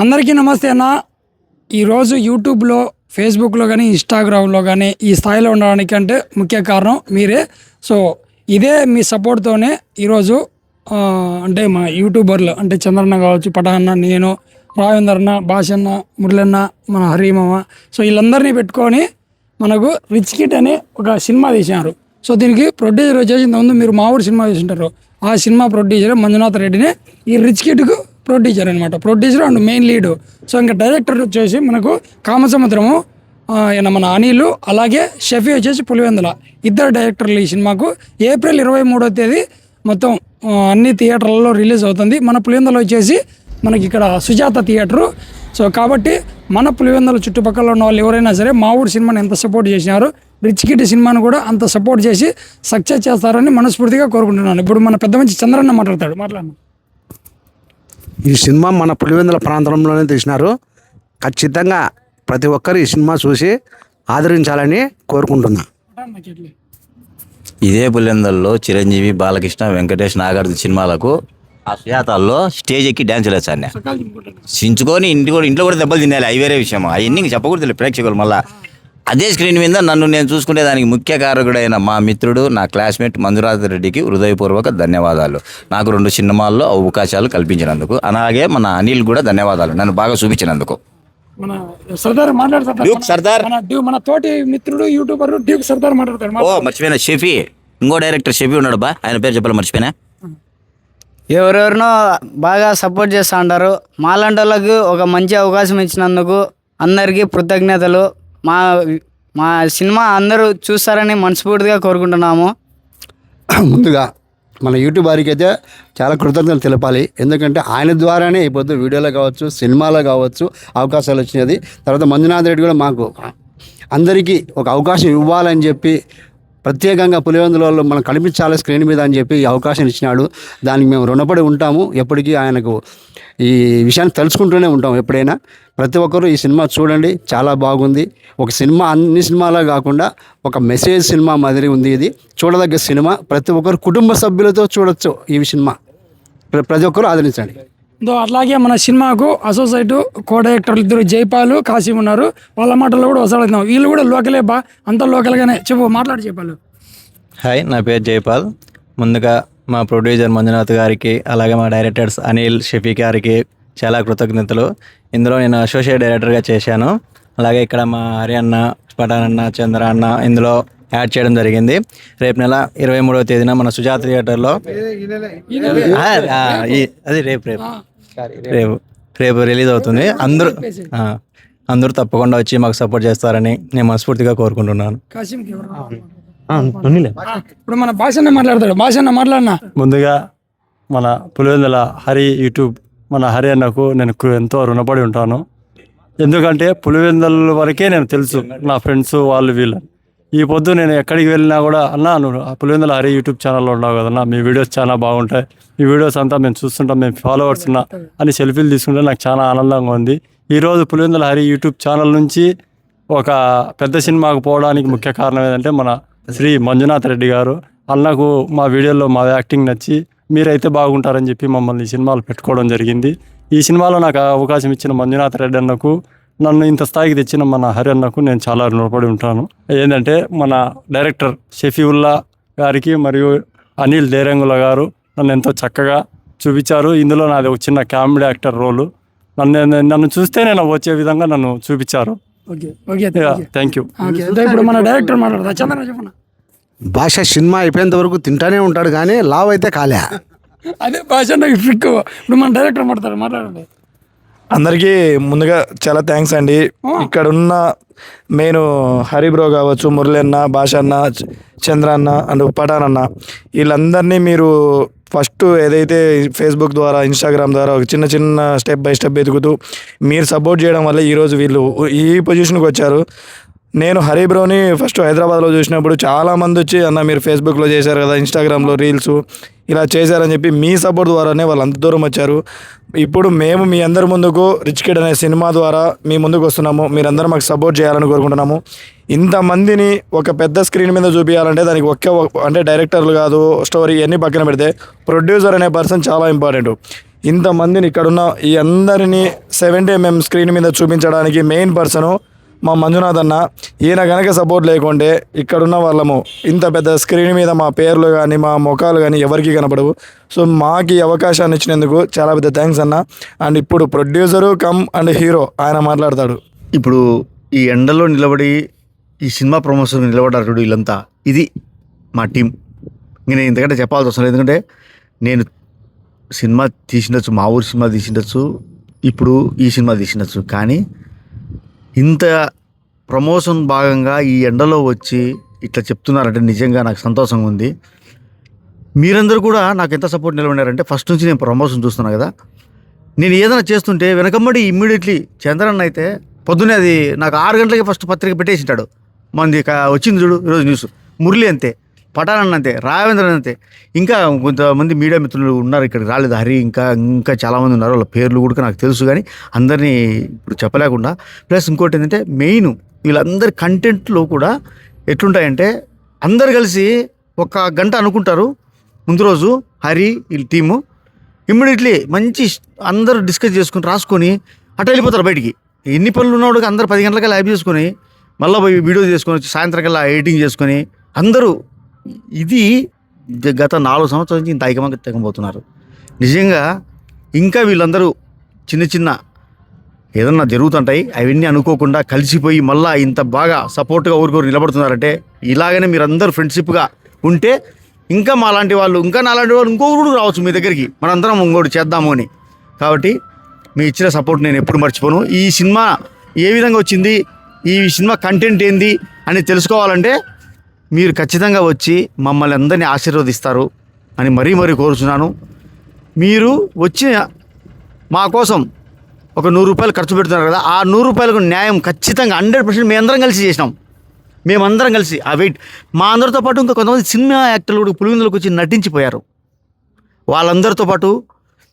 అందరికీ నమస్తే అన్న. ఈరోజు యూట్యూబ్లో, ఫేస్బుక్లో కానీ, ఇన్స్టాగ్రామ్లో కానీ ఈ స్థాయిలో ఉండడానికి అంటే ముఖ్య కారణం మీరే. సో ఇదే మీ సపోర్ట్తోనే ఈరోజు అంటే మా యూట్యూబర్లు అంటే చంద్రన్న కావచ్చు, పటాన్న, నేను, రావేందర్ అన్న, భాషన్న, మురళన్న, మన హరిమామ, సో వీళ్ళందరినీ పెట్టుకొని మనకు రిచ్ కిట్ అని ఒక సినిమా తీసినారు. సో దీనికి ప్రొడ్యూసర్ వచ్చేసి ఇంతకుముందు మీరు మా ఊరు సినిమా చూసింటారు, ఆ సినిమా ప్రొడ్యూసర్ మంజునాథ్ రెడ్డిని ఈ రిచ్ కిట్కు ప్రొడ్యూసర్ అనమాట. Producer and main lead. So ఇంకా డైరెక్టర్ వచ్చేసి మనకు కామసముద్రము మన అనిల్, అలాగే షఫీ వచ్చేసి పులివెందుల, ఇద్దరు డైరెక్టర్లు ఈ సినిమాకు. ఏప్రిల్ 23వ తేదీ మొత్తం అన్ని థియేటర్లలో రిలీజ్ అవుతుంది. మన పులివెందుల వచ్చేసి మనకి ఇక్కడ సుజాత థియేటరు. సో కాబట్టి మన పులివెందుల చుట్టుపక్కల ఉన్న వాళ్ళు ఎవరైనా సరే మా ఊరు సినిమాని ఎంత సపోర్ట్ చేసినారు, రిచ్ కిట్ సినిమాను కూడా అంత సపోర్ట్ చేసి సక్సెస్ చేస్తారని మనస్ఫూర్తిగా కోరుకుంటున్నాను. ఇప్పుడు మన పెద్ద మంచి చంద్రన్న మాట్లాడతాడు. ఈ సినిమా మన పులివెందుల ప్రాంతంలోనే తీసినారు. ఖచ్చితంగా ప్రతి ఒక్కరు ఈ సినిమా చూసి ఆదరించాలని కోరుకుంటున్నా. ఇదే పులివెందులలో చిరంజీవి, బాలకృష్ణ, వెంకటేష్, నాగార్జున సినిమాలకు ఆ సుజాతాల్లో స్టేజ్ ఎక్కి డ్యాన్స్ వేసాను. చించుకొని ఇంట్లో కూడా దెబ్బలు తినాలి, అవి వేరే విషయం. అవన్నీ చెప్పకూడదు ప్రేక్షకులు. మళ్ళీ అదే స్క్రీన్ మీద నన్ను నేను చూసుకునే దానికి ముఖ్య కారకుడైన మా మిత్రుడు, నా క్లాస్మేట్ మంజునాథ్ రెడ్డికి హృదయపూర్వక ధన్యవాదాలు. నాకు 2 సినిమాల్లో అవకాశాలు కల్పించినందుకు. అలాగే మన అనిల్ కూడా ధన్యవాదాలు, నన్ను బాగా చూపించినందుకు. మన సర్దార్ మన తోటి మిత్రుడు యూట్యూబర్ డ్యూక్ సర్దార్ మాట్లాడతాడు. మర్చిపోయినా షెఫీ, ఇంకో డైరెక్టర్ షెఫీ ఉన్నాడు బా, ఆయన పేరు చెప్పాలి మర్చిపోయినా. ఎవరెవరినో బాగా సపోర్ట్ చేస్తూ ఉంటారు. మాలాంటి వాళ్ళకు ఒక మంచి అవకాశం ఇచ్చినందుకు అందరికీ కృతజ్ఞతలు. మా సినిమా అందరూ చూస్తారని మనస్ఫూర్తిగా కోరుకుంటున్నాము. ముందుగా మన యూట్యూబ్ వారికి అయితే చాలా కృతజ్ఞతలు తెలపాలి. ఎందుకంటే ఆయన ద్వారానే ఇప్పుడు వీడియోలో కావచ్చు, సినిమాలో కావచ్చు అవకాశాలు వచ్చినది. తర్వాత మంజునాథ్ రెడ్డి కూడా మాకు అందరికీ ఒక అవకాశం ఇవ్వాలని చెప్పి ప్రత్యేకంగా పులివెందులలో మనం కనిపించాలి స్క్రీన్ మీద అని చెప్పి ఈ అవకాశం ఇచ్చినాడు. దానికి మేము రుణపడి ఉంటాము. ఎప్పటికీ ఆయనకు ఈ విషయాన్ని తెలుసుకుంటూనే ఉంటాం. ఎప్పుడైనా ప్రతి ఒక్కరూ ఈ సినిమా చూడండి, చాలా బాగుంది. ఒక సినిమా అన్ని సినిమాలా కాకుండా ఒక మెసేజ్ సినిమా మాదిరి ఉంది. ఇది చూడదగ్గ సినిమా. ప్రతి ఒక్కరు కుటుంబ సభ్యులతో చూడొచ్చు ఈ సినిమా. ప్రతి ఒక్కరూ ఆదరించండి. అట్లాగే మన సినిమాకు అసోసియేట్ కో డైరెక్టర్లు 2 జైపాలు, కాసిం ఉన్నారు. వాళ్ళ మాటల్లో కూడా వస్తాడుతున్నాం. వీళ్ళు కూడా లోకలే బా, అంత లోకల్గానే మాట్లాడి చెప్పాలి. హాయ్, నా పేరు జైపాల్. ముందుగా మా ప్రొడ్యూసర్ మంజునాథ్ గారికి, అలాగే మా డైరెక్టర్స్ అనిల్, షఫీ గారికి చాలా కృతజ్ఞతలు. ఇందులో నేను అసోసియేట్ డైరెక్టర్గా చేశాను. అలాగే ఇక్కడ మా హరి అన్న, పటాన్ అన్న, చంద్ర అన్న ఇందులో యాడ్ చేయడం జరిగింది. రేపు నెల 23వ తేదీన మన సుజాత థియేటర్లో అది రేపు రిలీజ్ అవుతుంది. అందరూ తప్పకుండా వచ్చి మాకు సపోర్ట్ చేస్తారని నేను మనస్ఫూర్తిగా కోరుకుంటున్నాను. ఇప్పుడు మన భాషన్న మాట్లాడతాడు. భాషన్న మాట్లాడినా. ముందుగా మన పులివెందుల హరి యూట్యూబ్ మన హరి అన్నకు నేను ఎంతో రుణపడి ఉంటాను. ఎందుకంటే పులివెందుల వరకే నేను తెలుసు, నా ఫ్రెండ్స్ వాళ్ళు వీళ్ళు. ఈ పొద్దు నేను ఎక్కడికి వెళ్ళినా కూడా అన్నా నువ్వు పులివెందుల హరి యూట్యూబ్ ఛానల్లో ఉన్నావు కదన్నా, మీ వీడియోస్ చాలా బాగుంటాయి, మీ వీడియోస్ అంతా మేము చూస్తుంటాం, మేము ఫాలోవర్స్ ఉన్నా అని సెల్ఫీలు తీసుకుంటే నాకు చాలా ఆనందంగా ఉంది. ఈరోజు పులివెందుల హరి యూట్యూబ్ ఛానల్ నుంచి ఒక పెద్ద సినిమాకు పోవడానికి ముఖ్య కారణం ఏంటంటే మన శ్రీ మంజునాథ్ రెడ్డి గారు. అన్నకు మా వీడియోలో మా యాక్టింగ్ నచ్చి మీరైతే బాగుంటారని చెప్పి మమ్మల్ని ఈ సినిమాలు పెట్టుకోవడం జరిగింది. ఈ సినిమాలో నాకు అవకాశం ఇచ్చిన మంజునాథ్ రెడ్డి అన్నకు, నన్ను ఇంత స్థాయికి తెచ్చిన మన హరి అన్నకు నేను చాలా రుణపడి ఉంటాను. ఏంటంటే మన డైరెక్టర్ షఫీవుల్లా గారికి మరియు అనిల్ దేరంగుల గారు నన్ను ఎంతో చక్కగా చూపించారు. ఇందులో నాది ఒక చిన్న కామెడీ యాక్టర్ రోలు. నన్ను చూస్తే నేను వచ్చే విధంగా నన్ను చూపించారు. Thank you. ఇప్పుడు మన డైరెక్టర్ మాట్లాడతా. చంద్ర చెప్పండి. భాష సినిమా అయిపోయేంత వరకు తింటానే ఉంటాడు కానీ లావ్ అయితే కాలే. అదే భాష ట్రిక్. ఇప్పుడు మన డైరెక్టర్ మాట్లాడండి. అందరికీ ముందుగా చాలా థ్యాంక్స్ అండి. ఇక్కడ ఉన్న మెయిన్ హరిబ్రో కావచ్చు, మురళి అన్న, భాష అన్న, చంద్ర అన్న అండ్ పటాన్ అన్న, వీళ్ళందరినీ మీరు ఫస్ట్ ఏదైతే ఫేస్బుక్ ద్వారా, ఇన్స్టాగ్రామ్ ద్వారా ఒక చిన్న స్టెప్ బై స్టెప్ ఎదుగుతూ మీరు సపోర్ట్ చేయడం వల్ల ఈరోజు వీళ్ళు ఈ పొజిషన్కి వచ్చారు. నేను హరిబ్రోని ఫస్ట్ హైదరాబాద్లో చూసినప్పుడు చాలామంది వచ్చి అన్న మీరు ఫేస్బుక్లో చేశారు కదా, ఇన్స్టాగ్రామ్లో రీల్స్ ఇలా చేశారని చెప్పి మీ సపోర్ట్ ద్వారానే వాళ్ళు అంత దూరం వచ్చారు. ఇప్పుడు మేము మీ అందరి ముందుకు రిచ్ కిడ్ అనే సినిమా ద్వారా మీ ముందుకు వస్తున్నాము. మీరందరూ మాకు సపోర్ట్ చేయాలని కోరుకుంటున్నాము. ఇంతమందిని ఒక పెద్ద స్క్రీన్ మీద చూపించాలంటే దానికి అంటే డైరెక్టర్లు కాదు, స్టోరీ ఇవన్నీ పక్కన పెడితే ప్రొడ్యూసర్ అనే పర్సన్ చాలా ఇంపార్టెంట్. ఇంతమందిని ఇక్కడున్న ఈ అందరినీ 70mm స్క్రీన్ మీద చూపించడానికి మెయిన్ పర్సను మా మంజునాథ్ అన్న. ఈయన కనుక సపోర్ట్ లేకుంటే ఇక్కడున్న వాళ్ళము ఇంత పెద్ద స్క్రీన్ మీద మా పేర్లు కానీ మా ముఖాలు కానీ ఎవరికి కనపడవు. సో మాకు ఈ అవకాశాన్ని ఇచ్చినందుకు చాలా పెద్ద థ్యాంక్స్ అన్న. అండ్ ఇప్పుడు ప్రొడ్యూసరు కమ్ అండ్ హీరో ఆయన మాట్లాడతాడు. ఇప్పుడు ఈ ఎండలో నిలబడి ఈ సినిమా ప్రమోషన్ నిలబడ్డారు చూడు వీళ్ళంతా, ఇది మా టీం. ఇంక నేను ఇంతకంటే చెప్పాల్సి వస్తుంది. ఎందుకంటే నేను సినిమా తీసిండొచ్చు, మా ఊరు సినిమా తీసిండొచ్చు, ఇప్పుడు ఈ సినిమా తీసిండొచ్చు, కానీ ఇంత ప్రమోషన్ భాగంగా ఈ ఎండలో వచ్చి ఇట్లా చెప్తున్నారంటే నిజంగా నాకు సంతోషంగా ఉంది. మీరందరూ కూడా నాకు ఎంత సపోర్ట్ నిలబడారంటే ఫస్ట్ నుంచి నేను ప్రమోషన్ చూస్తున్నాను కదా, నేను ఏదైనా చేస్తుంటే వెనకమ్మడి ఇమ్మీడియట్లీ చంద్రన్న అయితే పొద్దున్నే అది నాకు 6 గంటలకి ఫస్ట్ పత్రిక పెట్టేసింటాడు. మంది వచ్చింది చూడు ఈరోజు న్యూస్. మురళి అంతే, పటానన్న అంతే, రాఘవేంద్రన్ అంతే, ఇంకా కొంతమంది మీడియా మిత్రులు ఉన్నారు ఇక్కడికి రాలేదు, హరి ఇంకా చాలామంది ఉన్నారు. వాళ్ళ పేర్లు కూడా నాకు తెలుసు కానీ అందరినీ ఇప్పుడు చెప్పలేకుండా. ప్లస్ ఇంకోటి ఏంటంటే మెయిన్ వీళ్ళందరి కంటెంట్లో కూడా ఎట్లుంటాయంటే అందరు కలిసి 1 గంట అనుకుంటారు ముందు రోజు, హరి వీళ్ళ టీము ఇమ్మీడియట్లీ మంచి అందరూ డిస్కస్ చేసుకుని రాసుకొని అటు వెళ్ళిపోతారు బయటికి. ఎన్ని పనులు ఉన్నవాడికి అందరూ 10 గంటలకల్లా యాప్ చేసుకొని మళ్ళీ పోయి వీడియో చేసుకొని వచ్చి సాయంత్రం కల్లా ఎడిటింగ్ చేసుకొని అందరూ ఇది గత 4 సంవత్సరాల నుంచి ఇంత ఐకమత్యకపోతున్నారు. నిజంగా ఇంకా వీళ్ళందరూ చిన్న ఏదన్నా జరుగుతుంటాయి, అవన్నీ అనుకోకుండా కలిసిపోయి మళ్ళీ ఇంత బాగా సపోర్ట్గా ఊరికొరు నిలబడుతున్నారంటే ఇలాగనే మీరందరూ ఫ్రెండ్షిప్గా ఉంటే ఇంకా మాలాంటి వాళ్ళు, ఇంకా నాలాంటి వాళ్ళు ఇంకొకరు రావచ్చు మీ దగ్గరికి, మనందరం ఇంకోటి చేద్దాము అని. కాబట్టి మీ ఇచ్చిన సపోర్ట్ నేను ఎప్పుడు మర్చిపోను. ఈ సినిమా ఏ విధంగా వచ్చింది, ఈ సినిమా కంటెంట్ ఏంది అని తెలుసుకోవాలంటే మీరు ఖచ్చితంగా వచ్చి మమ్మల్ని అందరినీ ఆశీర్వదిస్తారు అని మరీ కోరుచున్నాను. మీరు వచ్చి మా కోసం ఒక 100 రూపాయలు ఖర్చు పెడుతున్నారు కదా, ఆ 100 రూపాయలకు న్యాయం ఖచ్చితంగా 100% మేమందరం కలిసి చేసినాం. మేమందరం కలిసి ఆ వెయిట్ మా అందరితో పాటు ఇంకా కొంతమంది సినిమా యాక్టర్లు కూడా పులివెందులకు వచ్చి నటించిపోయారు. వాళ్ళందరితో పాటు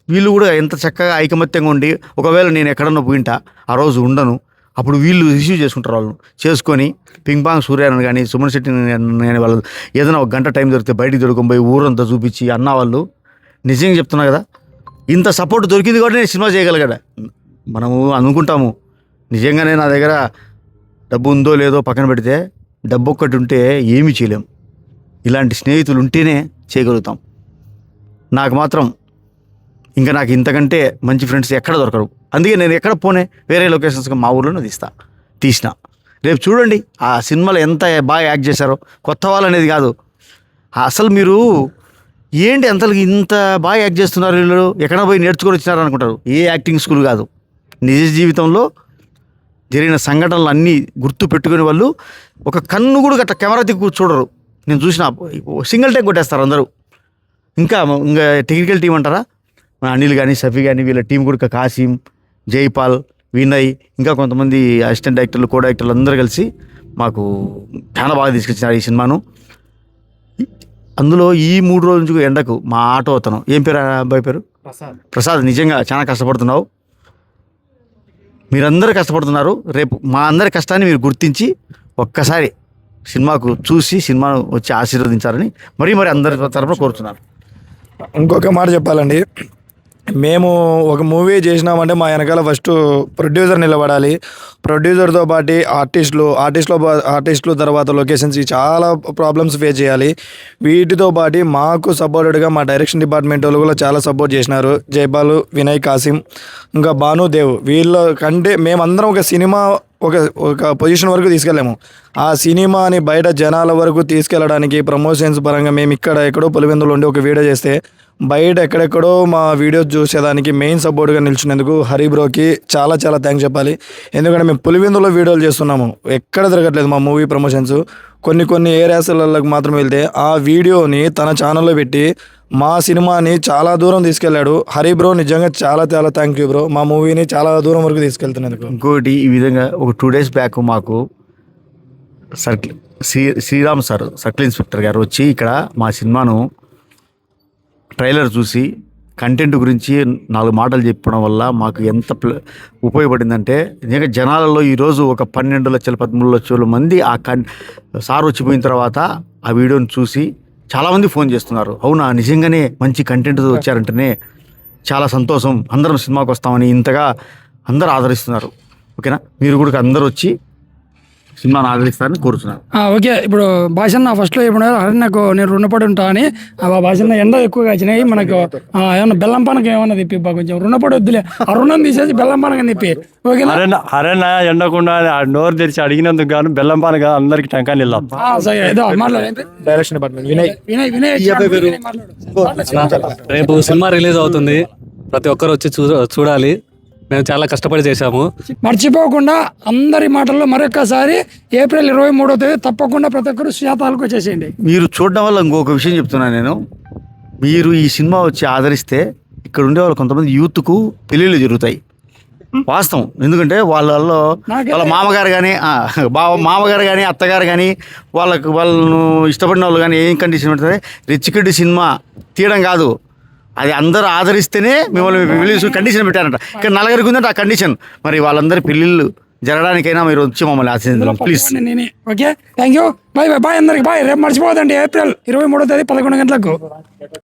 వీళ్ళు కూడా ఎంత చక్కగా ఐకమత్యంగా ఉండి, ఒకవేళ నేను ఎక్కడన్నా పోయింటా ఆ రోజు ఉండను, అప్పుడు వీళ్ళు రిసీవ్ చేసుకుంటారు. వాళ్ళు చేసుకొని పింగ్ పాంగ్ సూర్యాన్ని కానీ సుమన్ శెట్టి కానీ వాళ్ళు ఏదైనా 1 గంట టైం దొరికితే బయటికి దొరుకుని పోయి ఊరంతా చూపించి అన్న వాళ్ళు నిజంగా చెప్తున్నా కదా, ఇంత సపోర్ట్ దొరికింది కాబట్టి నేను సినిమా చేయగలిగాడు. మనము అనుకుంటాము నిజంగానే నా దగ్గర డబ్బు ఉందో లేదో పక్కన పెడితే, డబ్బు ఒక్కటి ఉంటే ఏమీ చేయలేం. ఇలాంటి స్నేహితులు ఉంటేనే చేయగలుగుతాం. నాకు మాత్రం ఇంకా నాకు ఇంతకంటే మంచి ఫ్రెండ్స్ ఎక్కడ దొరకరు. అందుకే నేను ఎక్కడ పోనే వేరే లొకేషన్స్గా మా ఊర్లోనే తీసిన. రేపు చూడండి ఆ సినిమాలో ఎంత బాగా యాక్ట్ చేశారో. కొత్త వాళ్ళు అనేది కాదు, అసలు మీరు ఏంటి అంతలకి ఇంత బాగా యాక్ట్ చేస్తున్నారు, వీళ్ళు ఎక్కడ పోయి నేర్చుకొని వచ్చినారు అనుకుంటారు. ఏ యాక్టింగ్ స్కూల్ కాదు, నిజ జీవితంలో జరిగిన సంఘటనలు అన్నీ గుర్తు పెట్టుకునే వాళ్ళు ఒక కన్ను కూడా గట్ట కెమెరా దిక్కు చూడరు. నేను చూసిన సింగిల్ టేక్ కొట్టేస్తారు అందరూ. ఇంకా టెక్నికల్ టీం అంటారా, అనిల్ కానీ సఫీ కానీ వీళ్ళ టీం కూడా కాసిం, జైపాల్, వినయ్, ఇంకా కొంతమంది అసిస్టెంట్ డైరెక్టర్లు, కో డైరెక్టర్లు అందరూ కలిసి మాకు చాలా బాగా తీసుకొచ్చినారు ఈ సినిమాను. అందులో ఈ 3 రోజుల నుంచి ఎండకు మా ఆటో అతను, ఏం పేరు అబ్బాయి పేరు, ప్రసాద్, నిజంగా చాలా కష్టపడుతున్నావు. మీరందరూ కష్టపడుతున్నారు. రేపు మా అందరి కష్టాన్ని మీరు గుర్తించి ఒక్కసారి సినిమాకు చూసి సినిమాను వచ్చి ఆశీర్వదించాలని మరీ అందరి తరఫున కోరుతున్నాను. ఇంకొక మాట చెప్పాలండి, మేము ఒక మూవీ చేసినామంటే మా వెనకాల ఫస్ట్ ప్రొడ్యూసర్ నిలబడాలి. ప్రొడ్యూసర్తో పాటు ఆర్టిస్టులు తర్వాత లొకేషన్స్కి చాలా ప్రాబ్లమ్స్ ఫేస్ చేయాలి. వీటితో పాటు మాకు సపోర్టెడ్గా మా డైరెక్షన్ డిపార్ట్మెంట్ వాళ్ళు కూడా చాలా సపోర్ట్ చేసినారు. జైపాల్, వినయ్, కాసిం, ఇంకా భానుదేవ్. వీళ్ళ కంటే మేమందరం ఒక సినిమా ఒక పొజిషన్ వరకు తీసుకెళ్ళాము. ఆ సినిమాని బయట జనాల వరకు తీసుకెళ్ళడానికి ప్రమోషన్స్ పరంగా మేము ఎక్కడో పులివెందులో ఉండి ఒక వీడియో చేస్తే బయట ఎక్కడెక్కడో మా వీడియోస్ చూసేదానికి మెయిన్ సపోర్ట్గా నిలిచినందుకు హరి బ్రోకి చాలా థ్యాంక్స్ చెప్పాలి. ఎందుకంటే మేము పులివెందులో వీడియోలు చేస్తున్నాము, ఎక్కడ తిరగట్లేదు మా మూవీ ప్రమోషన్స్. కొన్ని ఏరియాస్లకు మాత్రం వెళ్తే ఆ వీడియోని తన ఛానల్లో పెట్టి మా సినిమాని చాలా దూరం తీసుకెళ్ళాడు. హరి బ్రో నిజంగా చాలా థ్యాంక్ యూ బ్రో, మా మూవీని చాలా దూరం వరకు తీసుకెళ్తున్నందుకు. ఇంకోటి ఈ విధంగా ఒక 2 days బ్యాక్ మాకు శ్రీరామ్ సార్, సర్కిల్ ఇన్స్పెక్టర్ గారు వచ్చి ఇక్కడ మా సినిమాను ట్రైలర్ చూసి కంటెంట్ గురించి 4 మాటలు చెప్పడం వల్ల మాకు ఎంత ఉపయోగపడిందంటే, నిజంగా జనాలలో ఈరోజు ఒక 12 లక్షలు 13 లక్షల మంది సార్ వచ్చిపోయిన తర్వాత ఆ వీడియోని చూసి చాలామంది ఫోన్ చేస్తున్నారు. అవునా, నిజంగానే మంచి కంటెంట్ వచ్చారంటేనే చాలా సంతోషం. అందరం సినిమాకి వస్తామని ఇంతగా అందరూ ఆదరిస్తున్నారు. ఓకేనా, మీరు కూడా అందరూ వచ్చి సినిమాను ఆదరిస్తారని కోరుతున్నాను. ఓకే, ఇప్పుడు భాషన్న ఫస్ట్లో ఇప్పుడు నాకు నేను రుణపడి ఉంటా అని భాషన్న ఎండ ఎక్కువగా వచ్చినాయి మనకు. ఏమన్నా బెల్లం పానకం ఏమన్నా తిప్పి కొంచెం రుణపడి వద్దులే, ఆ రుణం తీసేసి బెల్లం పానకం తిప్పి. ఓకేనా, హరేనా ఎండకుండా నోరు తెరిచి అడిగినందుకు గాను బెల్లం పానక అందరికి టంకాన్ని వెళ్ళాం. సరే ఏదో మాట్లాడు. Direction department Vinay. వినయ్ రేపు సినిమా రిలీజ్ అవుతుంది, ప్రతి ఒక్కరు వచ్చి చూడాలి. మేము చాలా కష్టపడి చేశాము. మర్చిపోకుండా అందరి మాటల్లో మరొకసారి ఏప్రిల్ 23వ తేదీ తప్పకుండా ప్రతి ఒక్కరు శ్వేతాలకు వచ్చేసేయండి. మీరు చూడడం వల్ల ఇంకొక విషయం చెప్తున్నాను నేను. మీరు ఈ సినిమా వచ్చి ఆదరిస్తే ఇక్కడ ఉండే వాళ్ళు కొంతమంది యూత్కు పెళ్ళిళ్ళు జరుగుతాయి. వాస్తవం. ఎందుకంటే వాళ్ళల్లో వాళ్ళ మామగారు కానీ మామగారు కానీ అత్తగారు కానీ వాళ్ళను ఇష్టపడిన వాళ్ళు కానీ ఏం కండిషన్ ఉంటుంది, రిచ్ సినిమా తీయడం కాదు, అది అందరూ ఆదరిస్తేనే మిమ్మల్ని కండిషన్ పెట్టారంట. ఇక్కడ నలుగురికి ఉందంటే ఆ కండిషన్. మరి వాళ్ళందరి పెళ్ళిళ్ళు జరగడానికైనా మీరు వచ్చి మమ్మల్ని ఆశీర్వదించండి please. Okay, thank you, bye bye అందరికి బాయ్. రేపు మర్చిపోదండి, ఏప్రిల్ 23వ తేదీ 11 గంటలకు.